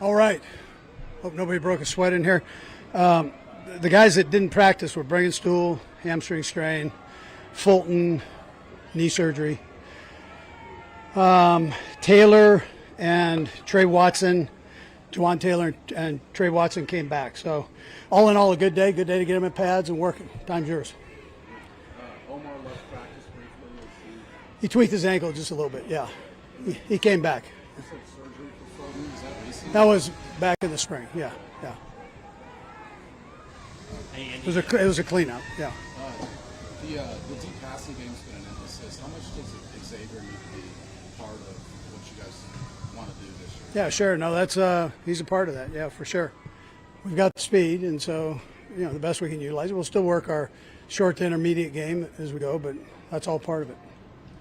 All right. Hope nobody broke a sweat in here. Um, the guys that didn't practice were Stool, hamstring strain, Fulton, knee surgery, Taylor and Trey Watson. Juwan Taylor and Trey Watson came back. So, all in all, a good day. Good day to get them in pads and working. Time's yours. Omar left practice briefly. He tweaked his ankle just a little bit. Yeah, he came back. You said surgery for Fulton. Is that recent? That was back in the spring. Yeah, yeah. It was a clean out. Yeah. The deep passing game's been an emphasis. How much does Xavier need to be part of what you guys want to do this year? Yeah, sure. No, that's he's a part of that. Yeah, for sure. We've got the speed, and so the best we can utilize it. We'll still work our short to intermediate game as we go, but that's all part of it.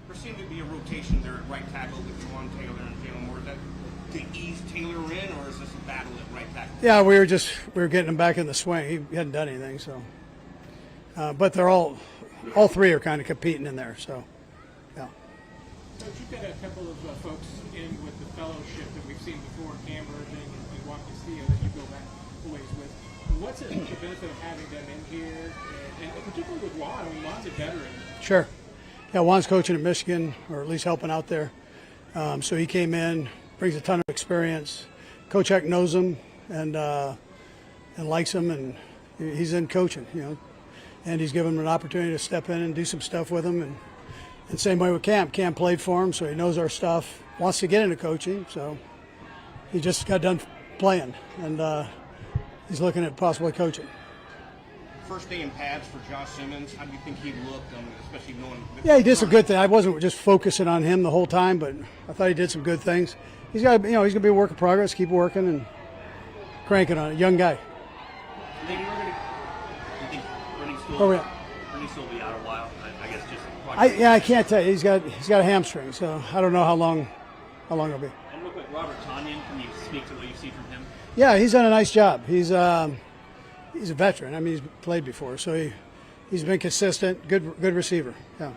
There seemed to be a rotation there at right tackle with Juwan Taylor and Jalen Moore. Is that to ease Taylor in, or is this a battle at right tackle? Yeah, we were getting him back in the swing. He hadn't done anything, so. But they're all three are kind of competing in there. So, yeah. Coach, you've got a couple of folks in with the fellowship that we've seen before, Amber and Juan Castillo, that you go back a ways with. What's the benefit of having them in here, and particularly with Juan? I mean, Juan's a veteran. Sure. Yeah, Juan's coaching at Michigan, or at least helping out there. So he came in, brings a ton of experience. Coach Heck knows him and likes him, and he's in coaching, and he's given him an opportunity to step in and do some stuff with him. And same way with Cam. Cam played for him, so he knows our stuff. Wants to get into coaching, so he just got done playing, and he's looking at possibly coaching. First day in pads for Josh Simmons. How do you think he looked, especially knowing? Yeah, he did some good things. I wasn't just focusing on him the whole time, but I thought he did some good things. He's got, he's going to be a work in progress. Keep working and cranking on it. Young guy. You think Reid still, Oh yeah. Reid still be out a while? I guess just. I can't tell you. He's got a hamstring, so I don't know how long it'll be. And look like Robert Tonyan. Can you speak to what you see from him? Yeah, he's done a nice job. He's a veteran. I mean, he's played before, so he's been consistent. Good receiver. Yeah,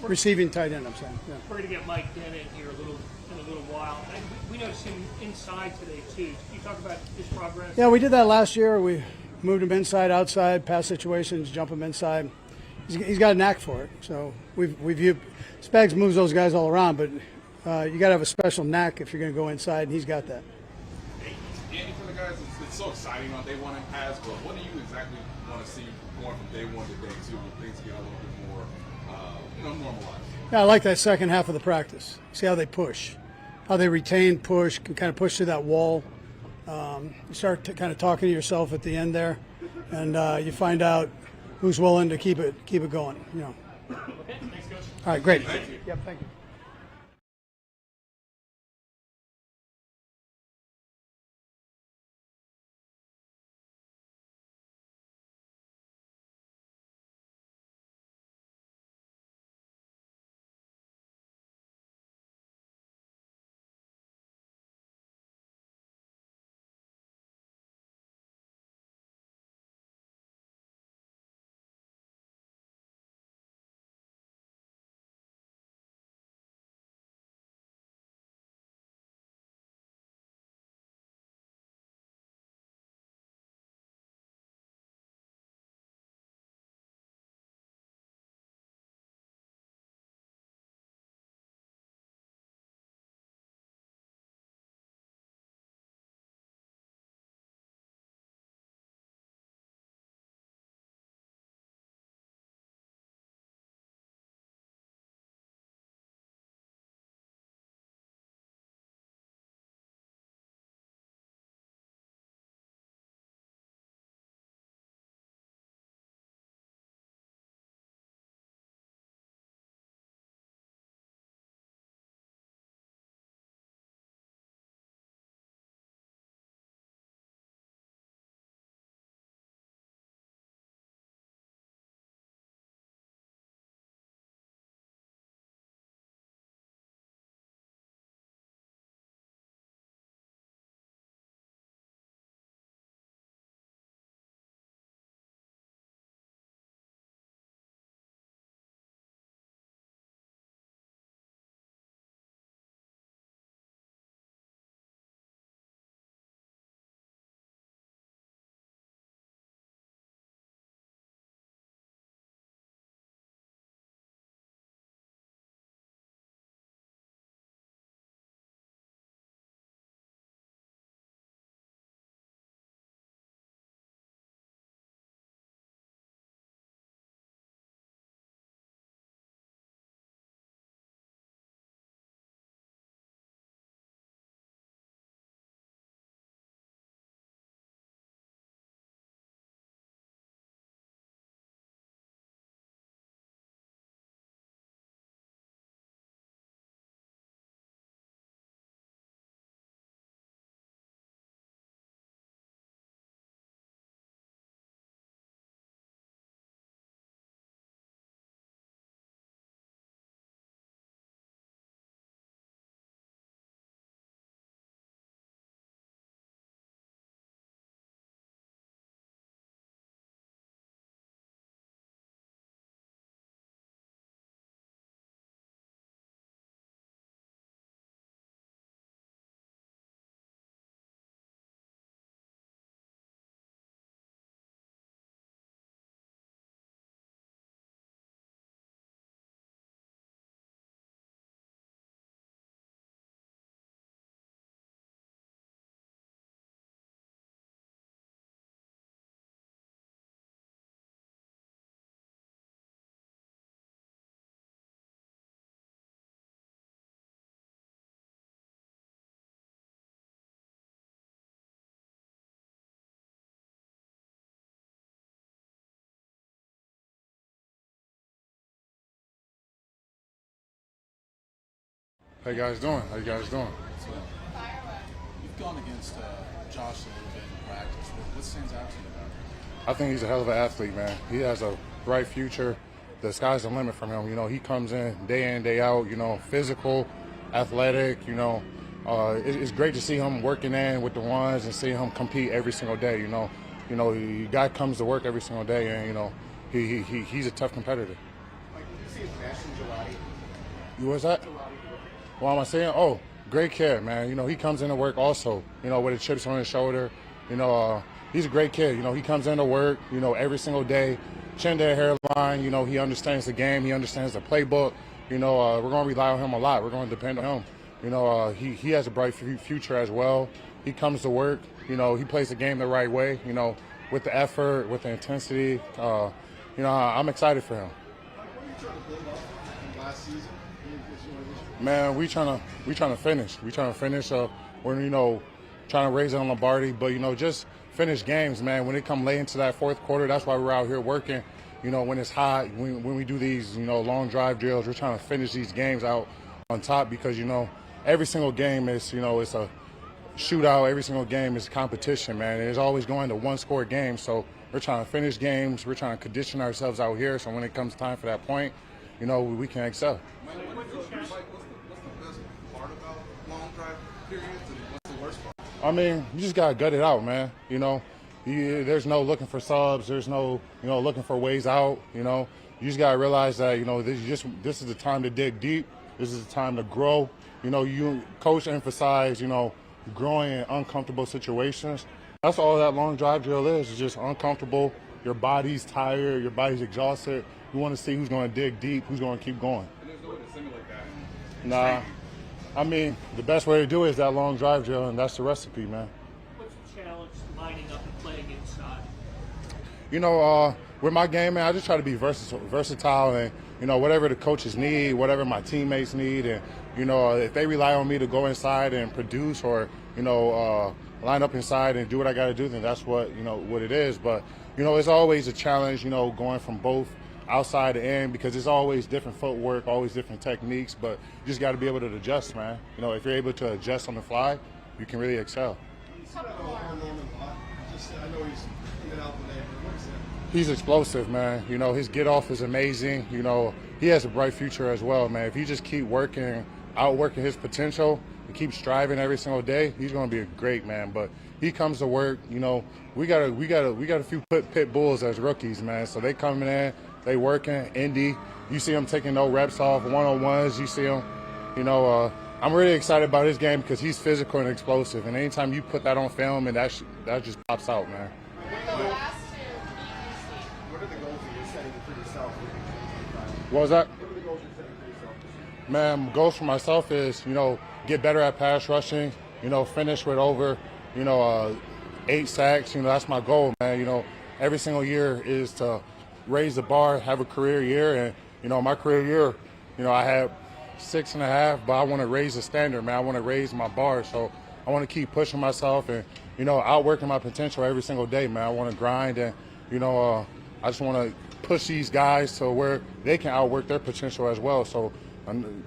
receiving tight end. I'm saying. Yeah. We're going to get Mike Danna in here in a little while. And we noticed him inside today too. Can you talk about his progress? Yeah, we did that last year. We moved him inside, outside, pass situations, jump him inside. He's got a knack for it. So Spags moves those guys all around, but you got to have a special knack if you're going to go inside, and he's got that. Andy, for the guys, it's so exciting on day one in pads, but what do you exactly want to see going from day one to day two when things get a little bit more normalized? Yeah, I like that second half of the practice. See how they push, how they retain, push, can kind of push through that wall. You start kind of talking to yourself at the end there, and you find out who's willing to keep it going. Okay, thanks, Coach. All right, great. Thank you. Yep, thank you. How you guys doing? How you guys doing? You've gone against Josh a little bit in practice. What stands out to you about him? I think he's a hell of an athlete, man. He has a bright future. The sky's the limit from him. You know, he comes in, day out, you know, physical, athletic, you know. It's great to see him working in with the ones and see him compete every single day, you know. You know, the guy comes to work every single day, and, you know, he's a tough competitor. Like, did you see his best in Gelati? What's that? What am I saying? Oh, great kid, man. You know, he comes into work also, you know, with the chips on his shoulder. You know, he's a great kid. You know, he comes into work, you know, every single day, chin to hairline. You know, he understands the game. He understands the playbook. You know, we're going to rely on him a lot. We're going to depend on him. You know, he has a bright future as well. He comes to work. You know, he plays the game the right way, you know, with the effort, with the intensity. You know, I'm excited for him. What are you trying to build up from last season? Man, we trying to finish. We trying to finish. We're, you know, trying to raise it on Lombardi, but, you know, just finish games, man. When it come late into that fourth quarter, that's why we're out here working. You know, when it's hot, when we do these, you know, long drive drills, we're trying to finish these games out on top because, you know, every single game is, you know, it's a shootout. Every single game is competition, man. It's always going to one-score games, so we're trying to finish games. We're trying to condition ourselves out here, so when it comes time for that point, you know, we can excel. What's the best part about long drive periods, and what's the worst part? I mean, you just gotta gut it out, man. You know, there's no looking for subs. There's no, you know, looking for ways out. You know, you just gotta realize that, you know, this is the time to dig deep. This is the time to grow. You know, coach emphasize, you know, growing in uncomfortable situations. That's all that long drive drill is. It's just uncomfortable. Your body's tired. Your body's exhausted. You want to see who's going to dig deep, who's going to keep going. And there's no way to simulate that. Nah, I mean, the best way to do it is that long drive drill, and that's the recipe, man. What's the challenge lining up and playing inside? You know, with my game, man, I just try to be versatile and, you know, whatever the coaches need, whatever my teammates need, and, you know, if they rely on me to go inside and produce or, you know, line up inside and do what I got to do, then that's what, you know, what it is. But, you know, it's always a challenge, you know, going from both outside to in because it's always different footwork, always different techniques, but you just got to be able to adjust, man. You know, if you're able to adjust on the fly, you can really excel. I know he's in and out the name. What is that? He's explosive, man. You know, his get off is amazing. You know, he has a bright future as well, man. If you just keep working, outworking his potential, and keep striving every single day, he's going to be a great man. But he comes to work. You know, we got a few pit bulls as rookies, man. So they coming in, they working. Indy, you see him taking no reps off, one-on-ones. You see him. You know, I'm really excited about his game because he's physical and explosive. And anytime you put that on film, and that just pops out, man. What are the goals that you're setting for yourself? What was that? What are the goals you're setting for yourself? Man, goals for myself is, you know, get better at pass rushing, you know, finish with over, you know, 8 sacks. You know, that's my goal, man. You know, every single year is to raise the bar, have a career year. And, you know, my career year, you know, I had 6.5, but I want to raise the standard, man. I want to raise my bar. So I want to keep pushing myself and, you know, outworking my potential every single day, man. I want to grind and, you know, I just want to push these guys to where they can outwork their potential as well. So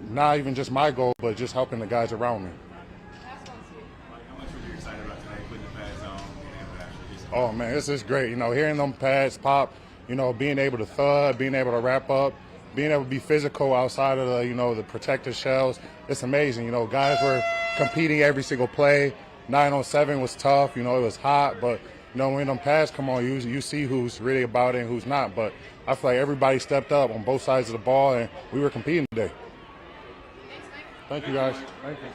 not even just my goal, but just helping the guys around me. How much were you excited about today, putting the pads on, being able to actually just... Oh, man, this is great. You know, hearing them pads pop, you know, being able to thud, being able to wrap up, being able to be physical outside of the, you know, the protective shells. It's amazing. You know, guys were competing every single play. 9-on-7 was tough. You know, it was hot, but, you know, when them pads come on, you see who's really about it and who's not. But I feel like everybody stepped up on both sides of the ball, and we were competing today. Thank you, guys. Thank you.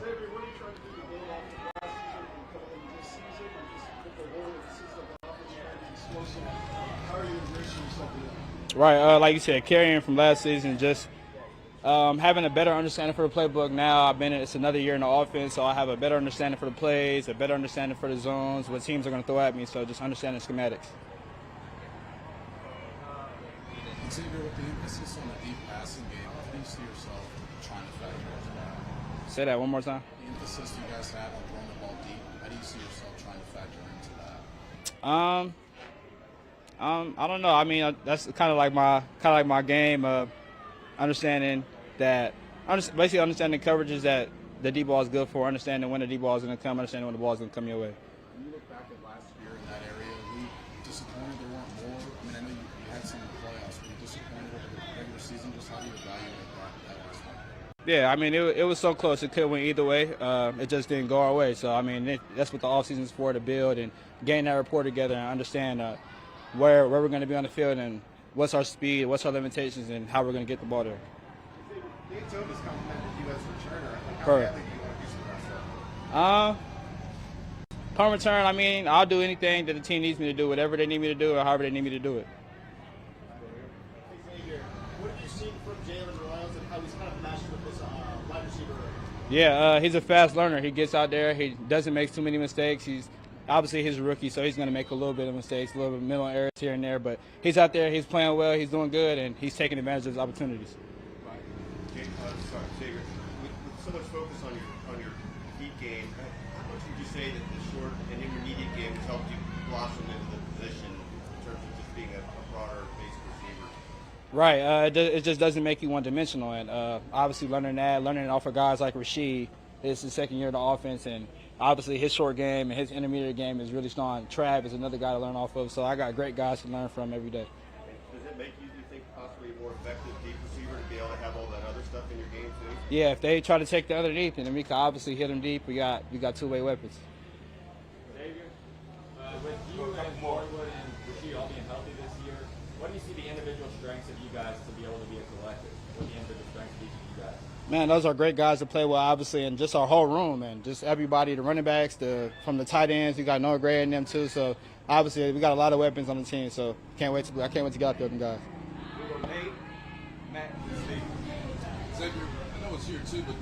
Xavier, what are you trying to do to build off of last season and coming into this season and just put the whole system of offense trying to be explosive? How are you enriching yourself in that? Right, like you said, carrying from last season, just having a better understanding for the playbook now. It's another year in the offense, so I have a better understanding for the plays, a better understanding for the zones, what teams are going to throw at me, so just understanding schematics. Xavier, with the emphasis on the deep passing game, how do you see yourself trying to factor into that? Say that one more time. The emphasis you guys have on throwing the ball deep, how do you see yourself trying to factor into that? I don't know. I mean, that's kind of like my game. Understanding that, basically understanding coverages that the deep ball is good for, understanding when the deep ball is going to come, understanding when the ball is going to come your way. When you look back at last year in that area, were you disappointed there weren't more? I mean, I know you had some in the playoffs. Were you disappointed over the regular season? Just how do you evaluate that aspect? Yeah, I mean, it was so close. It could win either way. It just didn't go our way. So, I mean, that's what the offseason is for, to build and gain that rapport together and understand where we're going to be on the field and what's our speed, what's our limitations, and how we're going to get the ball there. Nate Jones complimented you as a returner. How Correct. badly do you want to do some of that stuff? Punt return, I mean, I'll do anything that the team needs me to do, whatever they need me to do or however they need me to do it. Xavier, what have you seen from Jalen Royals and how he's kind of meshed with this wide receiver? Yeah, he's a fast learner. He gets out there. He doesn't make too many mistakes. Obviously he's a rookie, so he's going to make a little bit of mistakes, a little bit of mental errors here and there. But he's out there. He's playing well. He's doing good, and he's taking advantage of his opportunities. Xavier, with so much focus on your feet game, how much would you say that the short and intermediate game has helped you blossom into the position in terms of just being a broader base receiver? Right. It just doesn't make you one-dimensional. And obviously learning it off of guys like Reid. It's his second year of the offense, and obviously his short game and his intermediate game is really strong. Trav is another guy to learn off of. So I got great guys to learn from every day. Does it make you, do you think, possibly a more effective deep receiver to be able to have all that other stuff in your game too? Yeah, if they try to take the underneath, and then we can obviously hit them deep. We got two-way weapons. Xavier, with you and Morwood and Reid all being healthy this year, what do you see the individual strengths of you guys to be able to be a collective? What are the individual strengths of each of you guys? Man, those are great guys to play with, obviously, and just our whole room, and just everybody, the running backs, from the tight ends. We got Noah Gray in them too, so obviously we got a lot of weapons on the team. So I can't wait to get out there with them guys. Nate, Matt, Steve. Xavier, I know it's here too, but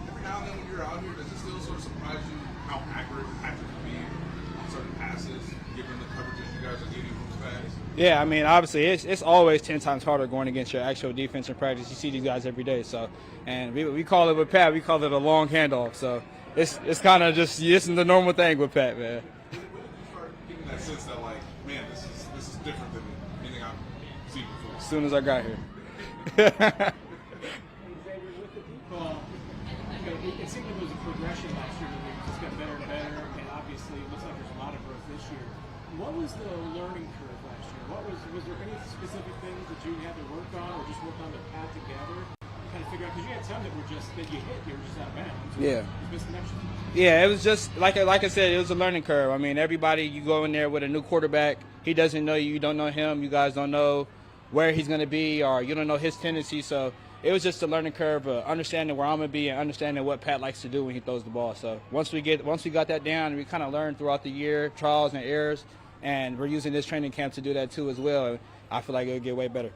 every now and then when you're out here, does it still sort of surprise you how accurate Patrick can be on certain passes, given the coverages you guys are getting from his backs? Yeah, I mean, obviously, it's always 10 times harder going against your actual defense in practice. You see these guys every day, so, and we call it with Pat, we call it a long handoff. So it's kind of just, this is the normal thing with Pat, man. When did you start getting that sense that, like, man, this is different than anything I've seen before? As soon as I got here. Xavier, with the deep ball, it seemed like it was a progression last year where it just got better and better, and obviously it looks like there's a lot of growth this year. What was the learning curve last year? Was there any specific things that you had to work on or just work on the path together? Kind of figure out, because you had some that were just, that you were just out of bounds. Yeah. Misconnections. Yeah, it was just, like I said, it was a learning curve. I mean, everybody, you go in there with a new quarterback, he doesn't know you, you don't know him, you guys don't know where he's going to be, or you don't know his tendencies. So it was just a learning curve, understanding where I'm going to be and understanding what Pat likes to do when he throws the ball. So once we got that down, we kind of learned throughout the year, trials and errors, and we're using this training camp to do that too as well. I feel like it'll get way better.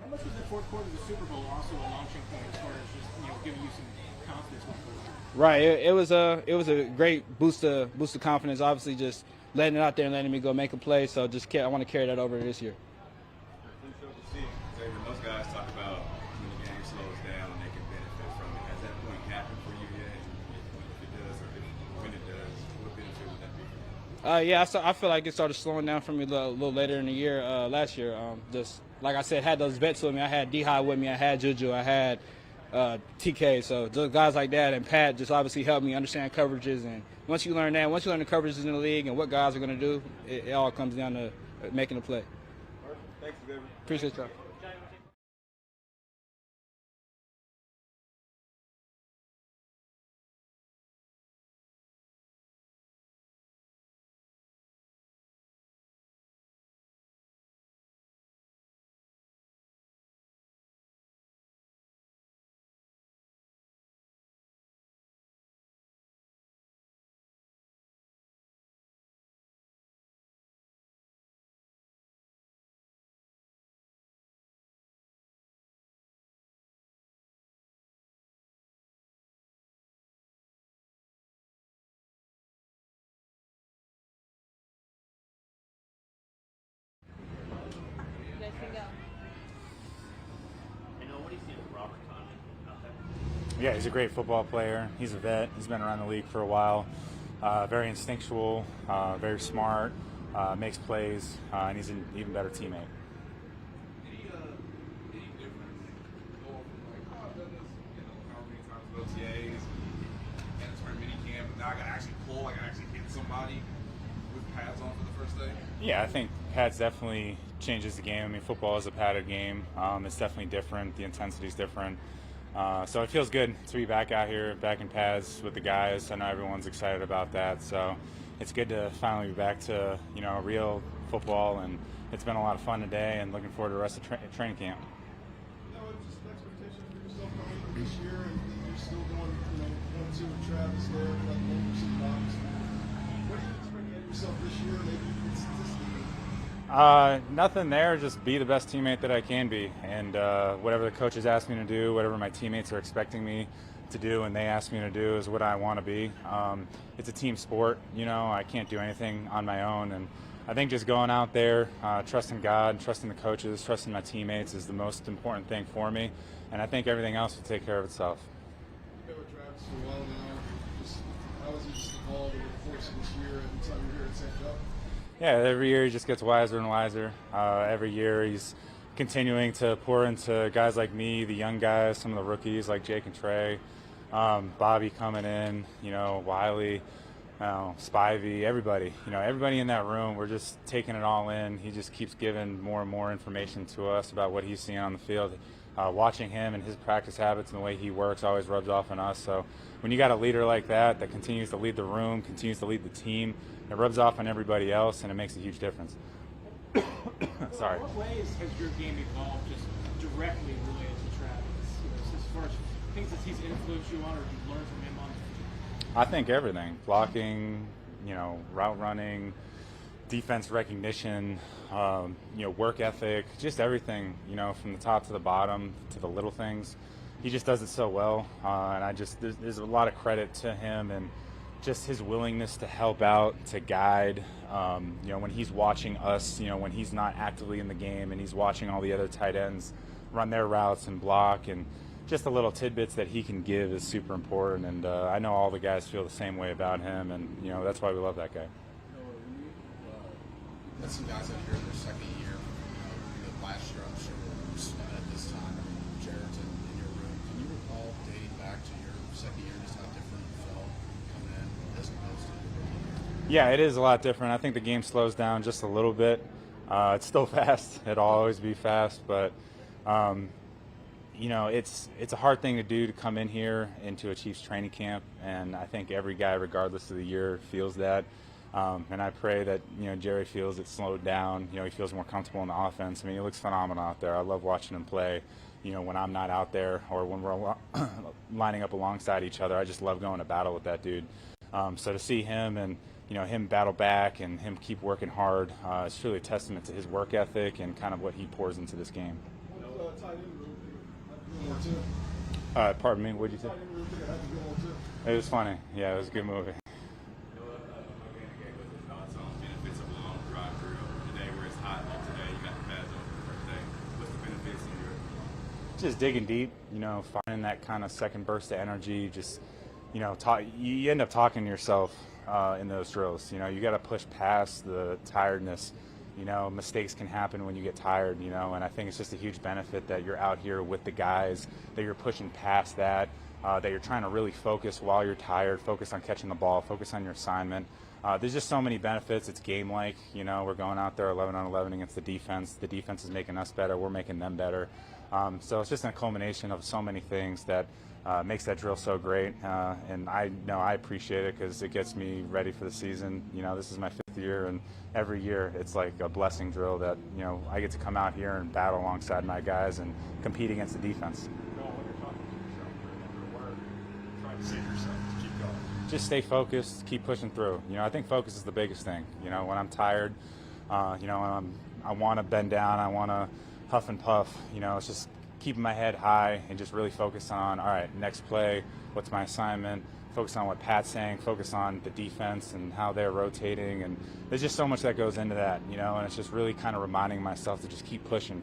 How much was the fourth quarter of the Super Bowl also a launching point as far as just giving you some confidence going forward? Right. It was a great boost of confidence. Obviously, just letting it out there and letting me go make a play. So I want to carry that over this year. Xavier, most guys talk about when the game slows down and they can benefit from it. Has that point happened for you yet? If it does, or when it does, what benefit would that be for you? Yeah, I feel like it started slowing down for me a little later in the year, last year. Just like I said, had those vets with me. I had D-High with me. I had Juju. I had TK. So just guys like that, and Pat just obviously helped me understand coverages. And once you learn the coverages in the league and what guys are going to do, it all comes down to making a play. Thanks, Xavier. Appreciate y'all. Yeah, he's a great football player. He's a vet. He's been around the league for a while. Very instinctual, very smart, makes plays, and he's an even better teammate. Any difference going from like, oh, I've done this, you know, how many times with OTAs and it's my mini camp, and now I gotta actually pull, I gotta actually hit somebody with pads on for the first day? Yeah, I think pads definitely changes the game. I mean, football is a padded game. It's definitely different. The intensity is different. So it feels good to be back out here, back in pads with the guys. I know everyone's excited about that. So it's good to finally be back to, you know, real football. And it's been a lot of fun today, and looking forward to the rest of training camp. Now, just expectations for yourself going into this year, and you're still going, you know, 1-2 with Travis there, like overseas box. What do you expect of yourself this year? Maybe consistently. Nothing there, just be the best teammate that I can be, and whatever the coaches ask me to do, whatever my teammates are expecting me to do and they ask me to do is what I want to be. It's a team sport, you know, I can't do anything on my own, and I think just going out there, trusting God, trusting the coaches, trusting my teammates is the most important thing for me, and I think everything else will take care of itself. You've been with Travis for a while now. How has he just evolved over the course of this year and the time you're here at St. Joe? Yeah, every year he just gets wiser and wiser. Every year he's continuing to pour into guys like me, the young guys, some of the rookies like Jake and Trey, Bobby coming in, you know, Wiley, Spivey, everybody. You know, everybody in that room, we're just taking it all in. He just keeps giving more and more information to us about what he's seeing on the field. Watching him and his practice habits and the way he works always rubs off on us. So when you got a leader like that that continues to lead the room, continues to lead the team, it rubs off on everybody else, and it makes a huge difference. Sorry. In what ways has your game evolved just directly related to Travis? You know, as far as things that he's influenced you on or you've learned from him on? I think everything. Blocking, you know, route running, defense recognition, you know, work ethic, just everything, you know, from the top to the bottom to the little things. He just does it so well, and there's a lot of credit to him and just his willingness to help out, to guide, you know, when he's watching us, you know, when he's not actively in the game and he's watching all the other tight ends run their routes and block, and just the little tidbits that he can give is super important. And I know all the guys feel the same way about him, and, you know, that's why we love that guy. Got some guys out here in their second year. You know, last year, I'm sure at this time, Jared's in your room. Can you recall dating back to your second year, just how different it felt coming in as opposed to your rookie year? Yeah, it is a lot different. I think the game slows down just a little bit. It's still fast. It'll always be fast, but you know, it's a hard thing to do to come in here into a Chiefs training camp, and I think every guy, regardless of the year, feels that. And I pray that, you know, Jerry feels it slowed down. You know, he feels more comfortable in the offense. I mean, he looks phenomenal out there. I love watching him play. You know, when I'm not out there or when we're lining up alongside each other, I just love going to battle with that dude. So to see him and, you know, him battle back and him keep working hard, it's truly a testament to his work ethic and kind of what he pours into this game. Pardon me, what'd you say? It was funny. Yeah, it was a good movie. Just digging deep, you know, finding that kind of second burst of energy. Just, you know, you end up talking to yourself in those drills. You know, you got to push past the tiredness. You know, mistakes can happen when you get tired, you know, and I think it's just a huge benefit that you're out here with the guys, that you're pushing past that, that you're trying to really focus while you're tired, focus on catching the ball, focus on your assignment. There's just so many benefits. It's game-like, you know, we're going out there 11 on 11 against the defense. The defense is making us better. We're making them better. So it's just a culmination of so many things that makes that drill so great. And I know I appreciate it because it gets me ready for the season. You know, this is my 5th year, and every year it's like a blessing drill that, you know, I get to come out here and battle alongside my guys and compete against the defense. Just stay focused, keep pushing through. You know, I think focus is the biggest thing. You know, when I'm tired, you know, when I want to bend down, I want to huff and puff. You know, it's just keeping my head high and just really focus on, all right, next play, what's my assignment, focus on what Pat's saying, focus on the defense and how they're rotating. And there's just so much that goes into that, you know, and it's just really kind of reminding myself to just keep pushing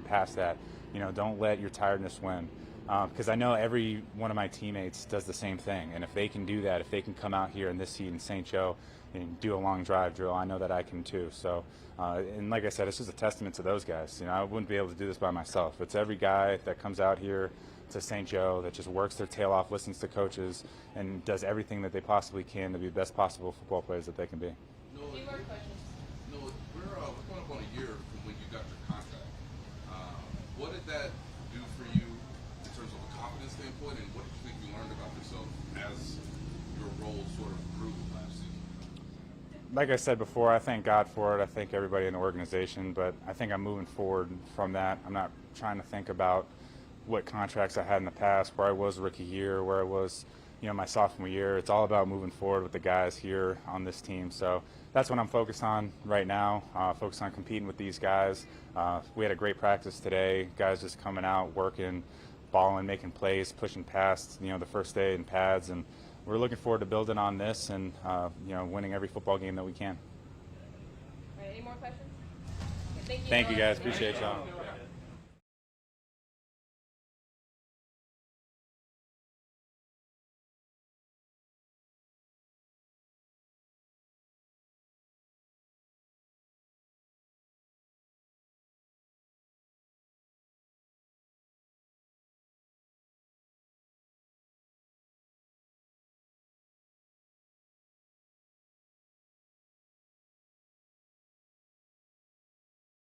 past that. You know, don't let your tiredness win. because I know every one of my teammates does the same thing. And if they can do that, if they can come out here in this seat in St. Joe and do a long drive drill, I know that I can too. So, and like I said, it's just a testament to those guys. You know, I wouldn't be able to do this by myself. It's every guy that comes out here to St. Joe that just works their tail off, listens to coaches, and does everything that they possibly can to be the best possible football players that they can be. No, we're coming up on a year from when you got your contract. What did that do for you in terms of a confidence standpoint, and what did you think you learned about yourself as your role sort of grew last season? Like I said before, I thank God for it. I thank everybody in the organization, but I think I'm moving forward from that. I'm not trying to think about what contracts I had in the past, where I was rookie year, where I was, you know, my sophomore year. It's all about moving forward with the guys here on this team. So that's what I'm focused on right now, focused on competing with these guys. We had a great practice today. Guys just coming out, working, balling, making plays, pushing past, you know, the first day in pads. And we're looking forward to building on this and, you know, winning every football game that we can. All right, any more questions? Okay, thank you. Thank you, guys. Appreciate y'all.